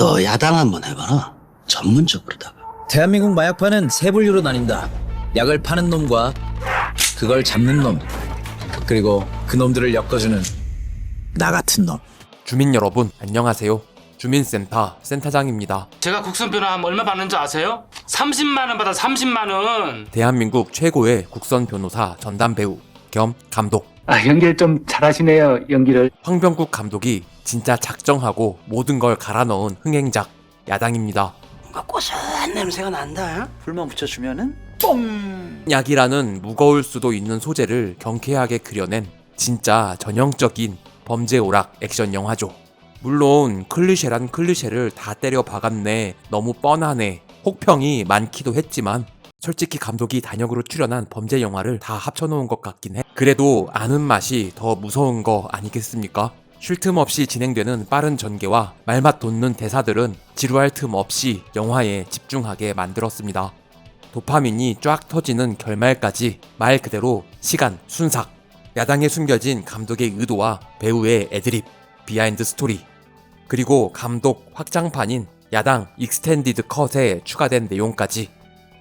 너 야당 한번 해봐라. 전문적으로다가. 대한민국 마약파는 세 분류로 나뉜다. 약을 파는 놈과 그걸 잡는 놈, 그리고 그 놈들을 엮어주는 나 같은 놈. 주민 여러분 안녕하세요. 주민센터 센터장입니다. 제가 국선 변호하면 얼마 받는지 아세요? 30만 원 받아. 30만 원. 대한민국 최고의 국선 변호사 전담 배우 겸 감독 연기를 좀 잘하시네요, 연기를. 황병국 감독이 진짜 작정하고 모든 걸 갈아 넣은 흥행작 야당입니다. 뭔가 고소한 냄새가 난다. 불만 붙여주면은 뽕! 약이라는 무거울 수도 있는 소재를 경쾌하게 그려낸 진짜 전형적인 범죄 오락 액션 영화죠. 물론 클리셰란 클리셰를 다 때려 박았네, 너무 뻔하네, 혹평이 많기도 했지만 솔직히 감독이 단역으로 출연한 범죄 영화를 다 합쳐놓은 것 같긴 해. 그래도 아는 맛이 더 무서운 거 아니겠습니까? 쉴 틈 없이 진행되는 빠른 전개와 말맛 돋는 대사들은 지루할 틈 없이 영화에 집중하게 만들었습니다. 도파민이 쫙 터지는 결말까지 말 그대로 시간 순삭. 야당에 숨겨진 감독의 의도와 배우의 애드립, 비하인드 스토리, 그리고 감독 확장판인 야당 익스텐디드 컷에 추가된 내용까지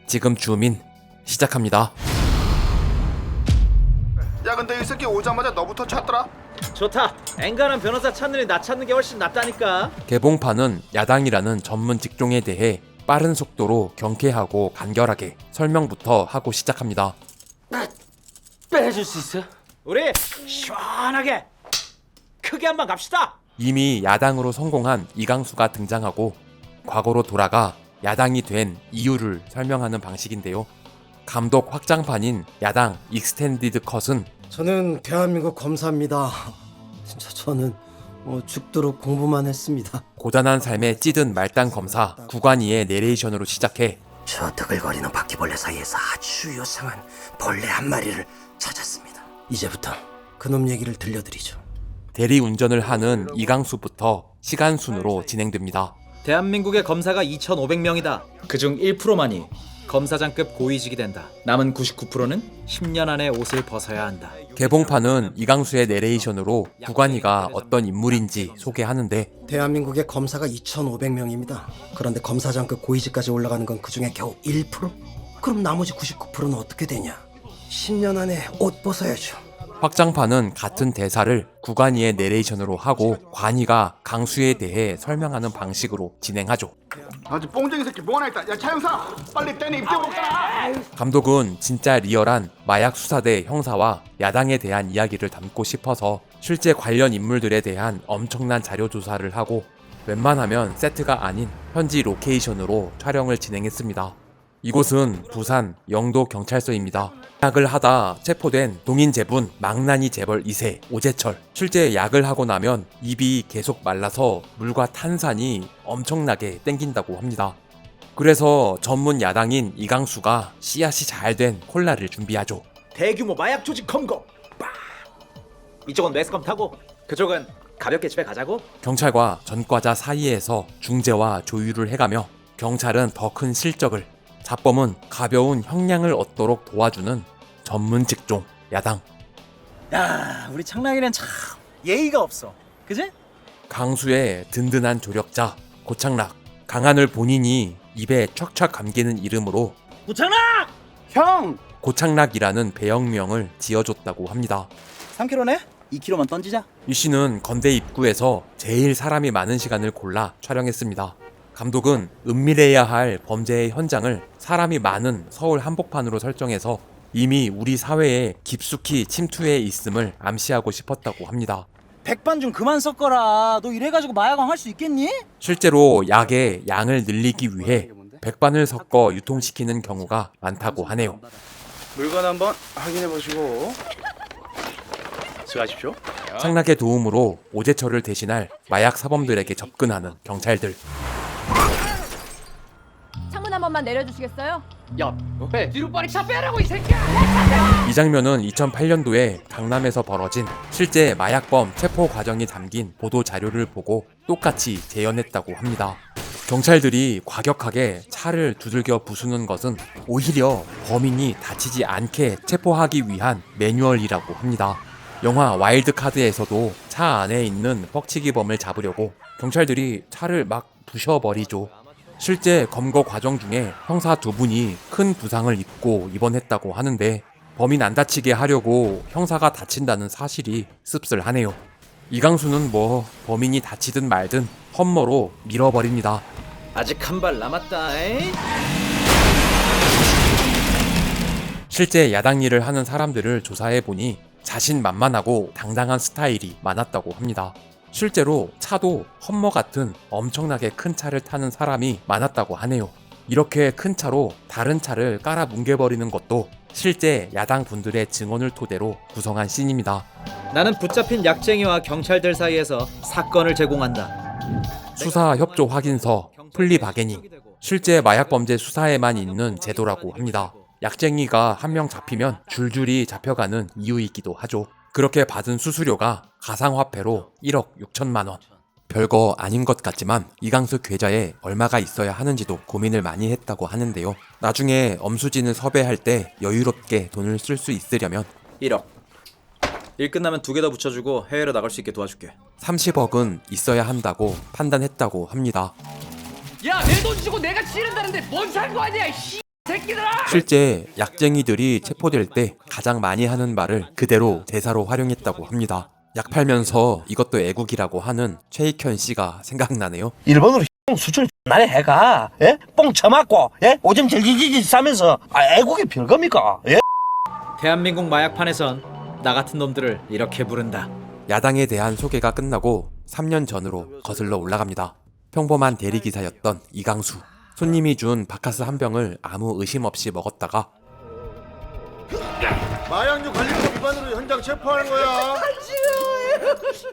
지금 주민 시작합니다. 야 근데 이 새끼 오자마자 너부터 찾더라. 좋다. 앵간한 변호사 찾느니 나 찾는 게 훨씬 낫다니까. 개봉판은 야당이라는 전문 직종에 대해 빠른 속도로 경쾌하고 간결하게 설명부터 하고 시작합니다. 빼줄 수 있어요? 우리 시원하게 크게 한번 갑시다. 이미 야당으로 성공한 이강수가 등장하고 과거로 돌아가 야당이 된 이유를 설명하는 방식인데요. 감독 확장판인 야당 익스텐디드 컷은 저는 대한민국 검사입니다. 진짜 저는 죽도록 공부만 했습니다. 고단한 삶에 찌든 말단 검사 구관이의 내레이션으로 시작해 저 뜨글거리는 바퀴벌레 사이에서 아주 요상한 벌레 한 마리를 찾았습니다. 이제부터 그놈 얘기를 들려드리죠. 대리운전을 하는 이강수부터 시간 순으로 진행됩니다. 대한민국의 검사가 2,500명이다. 그중 1%만이 검사장급 고위직이 된다. 남은 99%는 10년 안에 옷을 벗어야 한다. 개봉판은 이강수의 내레이션으로 구관이가 어떤 인물인지 소개하는데 대한민국의 검사가 2,500명입니다. 그런데 검사장급 고위직까지 올라가는 건 그중에 겨우 1%? 그럼 나머지 99%는 어떻게 되냐? 10년 안에 옷 벗어야죠. 확장판은 같은 대사를 구관이의 내레이션으로 하고 관이가 강수에 대해 설명하는 방식으로 진행하죠. 아주 뽕쟁이 새끼 뭐 하나 있다. 야 차영사 빨리 떼내 입대 먹잖아. 감독은 진짜 리얼한 마약 수사대 형사와 야당에 대한 이야기를 담고 싶어서 실제 관련 인물들에 대한 엄청난 자료 조사를 하고 웬만하면 세트가 아닌 현지 로케이션으로 촬영을 진행했습니다. 이곳은 부산 영도 경찰서입니다. 약을 하다 체포된 동인재분 망나니 재벌 2세 오재철. 실제 약을 하고 나면 입이 계속 말라서 물과 탄산이 엄청나게 땡긴다고 합니다. 그래서 전문 야당인 이강수가 씨앗이 잘 된 콜라를 준비하죠. 대규모 마약 조직 검거. 빡! 이쪽은 매스컴 타고 그쪽은 가볍게 집에 가자고. 경찰과 전과자 사이에서 중재와 조율을 해가며 경찰은 더 큰 실적을, 자범은 가벼운 형량을 얻도록 도와주는 전문 직종 야당. 야, 우리 창락이는 참 예의가 없어. 그지? 강수의 든든한 조력자 고창락. 강한을 본인이 입에 촥촥 감기는 이름으로 구창락! 형. 고창락이라는 배역명을 지어줬다고 합니다. 3kg네? 2kg만 던지자. 이 씨는 건대 입구에서 제일 사람이 많은 시간을 골라 촬영했습니다. 감독은 은밀해야 할 범죄의 현장을 사람이 많은 서울 한복판으로 설정해서 이미 우리 사회에 깊숙이 침투해 있음을 암시하고 싶었다고 합니다. 백반 좀 그만 섞어라. 너 이래가지고 마약왕 할 수 있겠니? 실제로 약의 양을 늘리기 위해 백반을 섞어 유통시키는 경우가 많다고 하네요. 물건 한번 확인해 보시고. 수고하십시오. 창락의 도움으로 오재철을 대신할 마약 사범들에게 접근하는 경찰들. 창문 한 번만 내려주시겠어요? 이 장면은 2008년도에 강남에서 벌어진 실제 마약범 체포 과정이 담긴 보도 자료를 보고 똑같이 재현했다고 합니다. 경찰들이 과격하게 차를 두들겨 부수는 것은 오히려 범인이 다치지 않게 체포하기 위한 매뉴얼이라고 합니다. 영화 와일드 카드에서도 차 안에 있는 뻑치기범을 잡으려고 경찰들이 차를 막 부셔버리죠. 실제 검거 과정 중에 형사 2분이 큰 부상을 입고 입원했다고 하는데 범인 안 다치게 하려고 형사가 다친다는 사실이 씁쓸하네요. 이강수는 뭐 범인이 다치든 말든 험머로 밀어버립니다. 아직 한 발 남았다. 에이? 실제 야당 일을 하는 사람들을 조사해보니 자신만만하고 당당한 스타일이 많았다고 합니다. 실제로 차도 험머 같은 엄청나게 큰 차를 타는 사람이 많았다고 하네요. 이렇게 큰 차로 다른 차를 깔아 뭉개버리는 것도 실제 야당 분들의 증언을 토대로 구성한 씬입니다. 나는 붙잡힌 약쟁이와 경찰들 사이에서 사건을 제공한다. 수사 협조 확인서, 플리 바게닝, 실제 마약 범죄 수사에만 있는 제도라고 합니다. 약쟁이가 한 명 잡히면 줄줄이 잡혀가는 이유이기도 하죠. 그렇게 받은 수수료가 가상화폐로 1억 6천만 원. 별거 아닌 것 같지만 이강수 계좌에 얼마가 있어야 하는지도 고민을 많이 했다고 하는데요. 나중에 엄수진을 섭외할 때 여유롭게 돈을 쓸 수 있으려면 1억. 일 끝나면 2개 더 붙여주고 해외로 나갈 수 있게 도와줄게. 30억은 있어야 한다고 판단했다고 합니다. 야, 내 돈 주고 내가 치른다는데 뭔 상관이야, 이 새끼들아! 실제 약쟁이들이 체포될 때 가장 많이 하는 말을 그대로 대사로 활용했다고 합니다. 약 팔면서 이것도 애국이라고 하는 최익현 씨가 생각나네요. 일본으로 수출 나래 해가 예? 뽕 쳐맞고 예? 오줌 질질질질 싸면서 애국이 별겁니까? 예? 대한민국 마약판에선 나 같은 놈들을 이렇게 부른다. 야당에 대한 소개가 끝나고 3년 전으로 거슬러 올라갑니다. 평범한 대리기사였던 이강수. 손님이 준 바카스 한 병을 아무 의심 없이 먹었다가 마약류 관리법 위반으로 현장 체포하는 거야.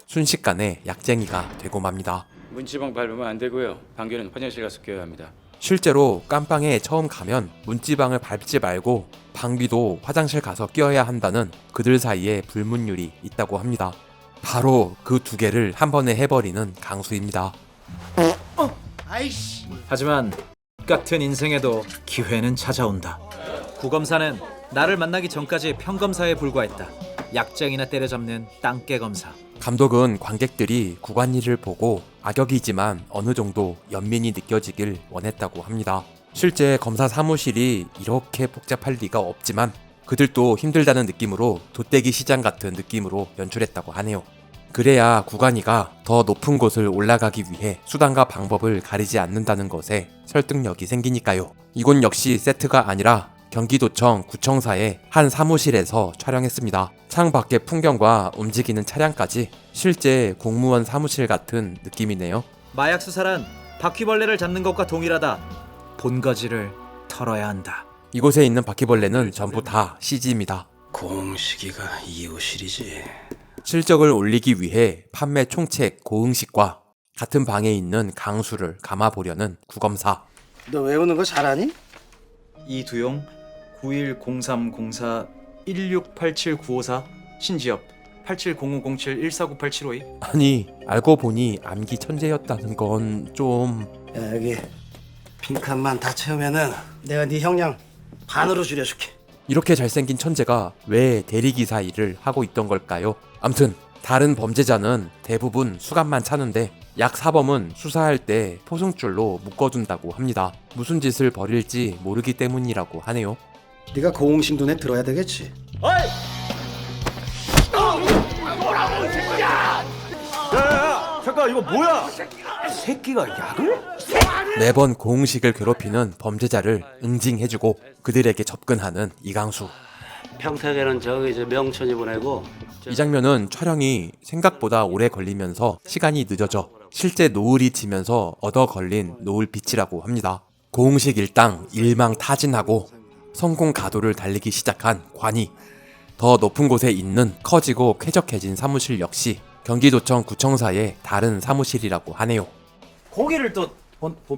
순식간에 약쟁이가 되고 맙니다. 문지방 밟으면 안 되고요. 방귀는 화장실 가서 껴야 합니다. 실제로 깜빵에 처음 가면 문지방을 밟지 말고 방귀도 화장실 가서 껴야 한다는 그들 사이에 불문율이 있다고 합니다. 바로 그 2개를 한 번에 해버리는 강수입니다. 하지만 같은 인생에도 기회는 찾아온다. 구검사는 나를 만나기 전까지 평검사에 불과했다. 약쟁이나 때려잡는 땅개 검사. 감독은 관객들이 구관일을 보고 악역이지만 어느 정도 연민이 느껴지길 원했다고 합니다. 실제 검사 사무실이 이렇게 복잡할 리가 없지만 그들도 힘들다는 느낌으로 돗대기 시장 같은 느낌으로 연출했다고 하네요. 그래야 구관이가 더 높은 곳을 올라가기 위해 수단과 방법을 가리지 않는다는 것에 설득력이 생기니까요. 이곳 역시 세트가 아니라 경기도청 구청사의 한 사무실에서 촬영했습니다. 창 밖의 풍경과 움직이는 차량까지 실제 공무원 사무실 같은 느낌이네요. 마약 수사란 바퀴벌레를 잡는 것과 동일하다. 본거지를 털어야 한다. 이곳에 있는 바퀴벌레는 전부 다 CG입니다. 공식이가 이호실이지. 실적을 올리기 위해 판매 총책 고응식과 같은 방에 있는 강수를 감아보려는 구검사. 너 외우는 거 잘하니? 이두용 910304168794 신지엽 870507149875 아니 알고 보니 암기 천재였다는 건 좀... 야, 여기 빈칸만 다 채우면은 내가 네 형량 반으로 줄여줄게. 이렇게 잘생긴 천재가 왜 대리기사 일을 하고 있던 걸까요? 암튼 다른 범죄자는 대부분 수감만 차는데 약 사범은 수사할 때 포승줄로 묶어둔다고 합니다. 무슨 짓을 벌일지 모르기 때문이라고 하네요. 네가 고홍신 눈에 들어야 되겠지. 잠깐 이거 뭐야? 새끼가 약을? 매번 고응식을 괴롭히는 범죄자를 응징해주고 그들에게 접근하는 이강수. 평택에는 저기 이제 명천이 보내고. 이 장면은 촬영이 생각보다 오래 걸리면서 시간이 늦어져 실제 노을이 지면서 얻어 걸린 노을빛이라고 합니다. 고응식 일당 일망타진하고 성공 가도를 달리기 시작한 관이. 더 높은 곳에 있는 커지고 쾌적해진 사무실 역시 경기도청 구청사의 다른 사무실이라고 하네요. 고기를 또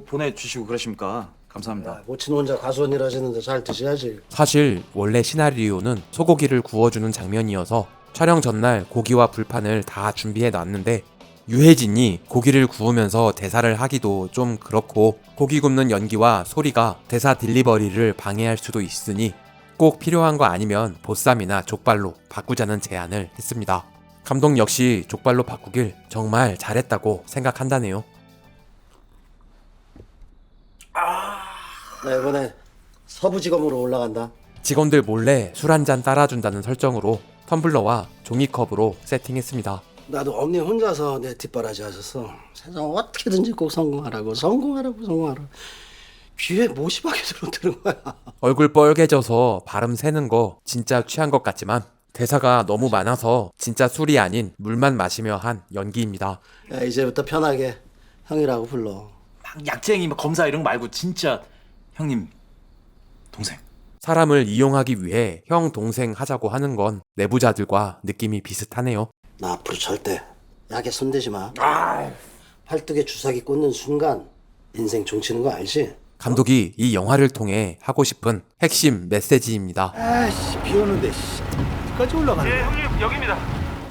보내주시고 그러십니까? 감사합니다. 모친 혼자 과수원일 하시는데 잘 드셔야지. 사실 원래 시나리오는 소고기를 구워주는 장면이어서 촬영 전날 고기와 불판을 다 준비해 놨는데 유해진이 고기를 구우면서 대사를 하기도 좀 그렇고 고기 굽는 연기와 소리가 대사 딜리버리를 방해할 수도 있으니 꼭 필요한 거 아니면 보쌈이나 족발로 바꾸자는 제안을 했습니다. 감독 역시 족발로 바꾸길 정말 잘했다고 생각한다네요. 나 이번에 서부지검으로 올라간다. 직원들 몰래 술 한 잔 따라준다는 설정으로 텀블러와 종이컵으로 세팅했습니다. 나도 엄니 혼자서 내 뒷바라지 하셨어. 세상 어떻게든지 꼭 성공하라고. 귀에 모시박이 들어드는 거야. 얼굴 뻘개져서 발음 새는 거 진짜 취한 것 같지만 대사가 너무 많아서 진짜 술이 아닌 물만 마시며 한 연기입니다. 야, 이제부터 편하게 형이라고 불러. 막 약쟁이 막 검사 이런 거 말고 진짜 형님 동생. 사람을 이용하기 위해 형 동생 하자고 하는 건 내부자들과 느낌이 비슷하네요. 나 앞으로 절대 약에 손대지 마. 팔뚝에 주사기 꽂는 순간 인생 종치는 거 알지? 감독이 이 영화를 통해 하고 싶은 핵심 메시지입니다. 아씨 비 오는데 까지 올라가네. 예 형님 여기입니다.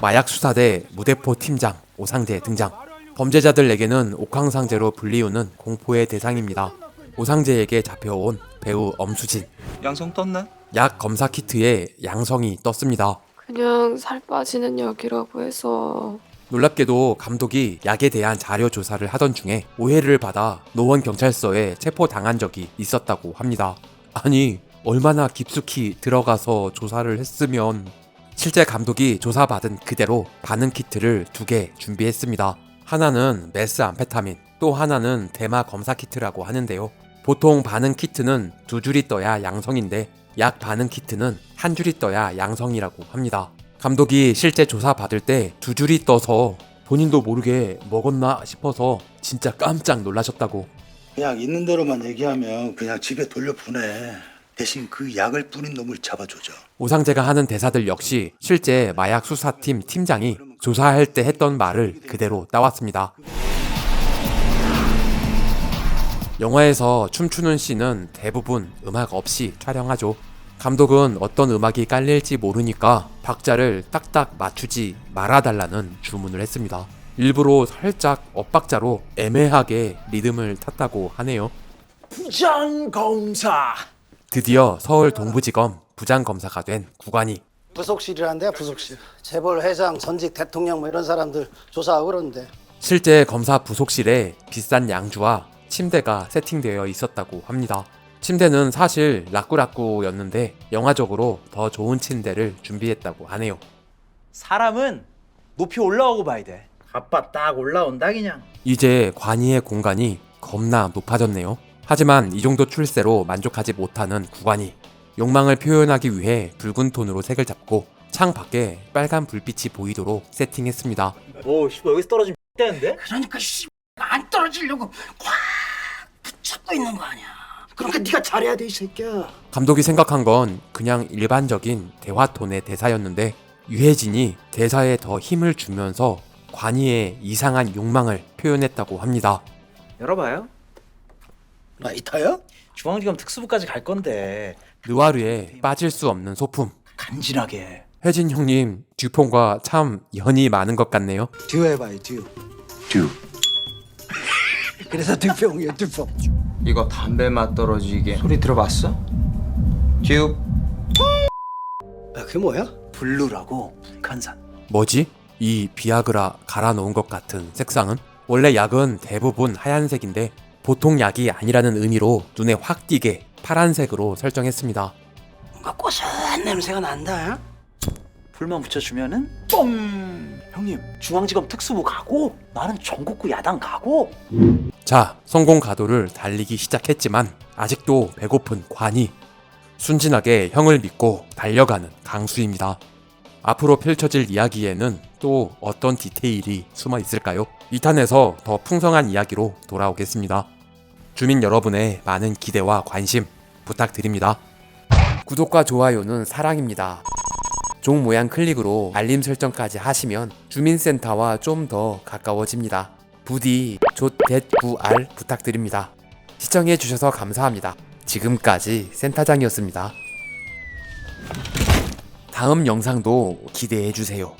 마약 수사대 무대포 팀장 오상재 등장. 범죄자들에게는 옥황상제로 불리우는 공포의 대상입니다. 오상재에게 잡혀온 배우 엄수진. 양성 떴나? 약 검사 키트에 양성이 떴습니다. 그냥 살 빠지는 약이라고 해서. 놀랍게도 감독이 약에 대한 자료 조사를 하던 중에 오해를 받아 노원경찰서에 체포당한 적이 있었다고 합니다. 아니, 얼마나 깊숙이 들어가서 조사를 했으면. 실제 감독이 조사받은 그대로 반응 키트를 2개 준비했습니다. 하나는 메스암페타민, 또 하나는 대마 검사 키트라고 하는데요. 보통 반응 키트는 2줄이 떠야 양성인데 약 반응 키트는 1줄이 떠야 양성이라고 합니다. 감독이 실제 조사 받을 때 2줄이 떠서 본인도 모르게 먹었나 싶어서 진짜 깜짝 놀라셨다고. 그냥 있는 대로만 얘기하면 그냥 집에 돌려보내. 대신 그 약을 뿌린 놈을 잡아줘죠. 오상재가 하는 대사들 역시 실제 마약 수사팀 팀장이 조사할 때 했던 말을 그대로 따왔습니다. 영화에서 춤추는 씬은 대부분 음악 없이 촬영하죠. 감독은 어떤 음악이 깔릴지 모르니까 박자를 딱딱 맞추지 말아달라는 주문을 했습니다. 일부러 살짝 엇박자로 애매하게 리듬을 탔다고 하네요. 부장검사. 드디어 서울 동부지검 부장검사가 된 구관이. 부속실이란데 부속실. 재벌 회장, 전직 대통령 뭐 이런 사람들 조사하고 그러는데. 실제 검사 부속실에 비싼 양주와 침대가 세팅되어 있었다고 합니다. 침대는 사실 라꾸라꾸였는데 영화적으로 더 좋은 침대를 준비했다고 하네요. 사람은 높이 올라오고 봐야 돼. 아빠 딱 올라온다 그냥. 이제 관이의 공간이 겁나 높아졌네요. 하지만 이 정도 출세로 만족하지 못하는 구관이 욕망을 표현하기 위해 붉은 톤으로 색을 잡고 창 밖에 빨간 불빛이 보이도록 세팅했습니다. 오, 여기서 떨어지면 되는데? 그러니까 안 떨어지려고 꽉 붙잡고 있는 거 아니야. 그러니까 네가 잘해야 돼 이 새끼야. 감독이 생각한 건 그냥 일반적인 대화 톤의 대사였는데 유해진이 대사에 더 힘을 주면서 관이의 이상한 욕망을 표현했다고 합니다. 열어봐요. 라이터야? 중앙지검 특수부까지 갈 건데 느와르에 빠질 수 없는 소품. 간지나게. 혜진 형님, 듀폰과 참 연이 많은 것 같네요. 듀 해봐요 듀. 그래서 듀퐁이에요 듀퐁. 이거 담배 맛 떨어지게 소리 들어봤어? 듀. 야, 그게 뭐야? 블루라고 북한산. 뭐지? 이 비아그라 갈아 놓은 것 같은 색상은? 원래 약은 대부분 하얀색인데 보통 약이 아니라는 의미로 눈에 확 띄게 파란색으로 설정했습니다. 뭔가 고소한 냄새가 난다. 불만 붙여주면은 뽕! 형님 중앙지검 특수부 가고 나는 전국구 야당 가고. 자, 성공 가도를 달리기 시작했지만 아직도 배고픈 관이. 순진하게 형을 믿고 달려가는 강수입니다. 앞으로 펼쳐질 이야기에는 또 어떤 디테일이 숨어 있을까요? 2탄에서 더 풍성한 이야기로 돌아오겠습니다. 주민 여러분의 많은 기대와 관심 부탁드립니다. 구독과 좋아요는 사랑입니다. 종 모양 클릭으로 알림 설정까지 하시면 주민센터와 좀 더 가까워집니다. 부디 조.9R 부탁드립니다. 시청해주셔서 감사합니다. 지금까지 센터장이었습니다. 다음 영상도 기대해주세요.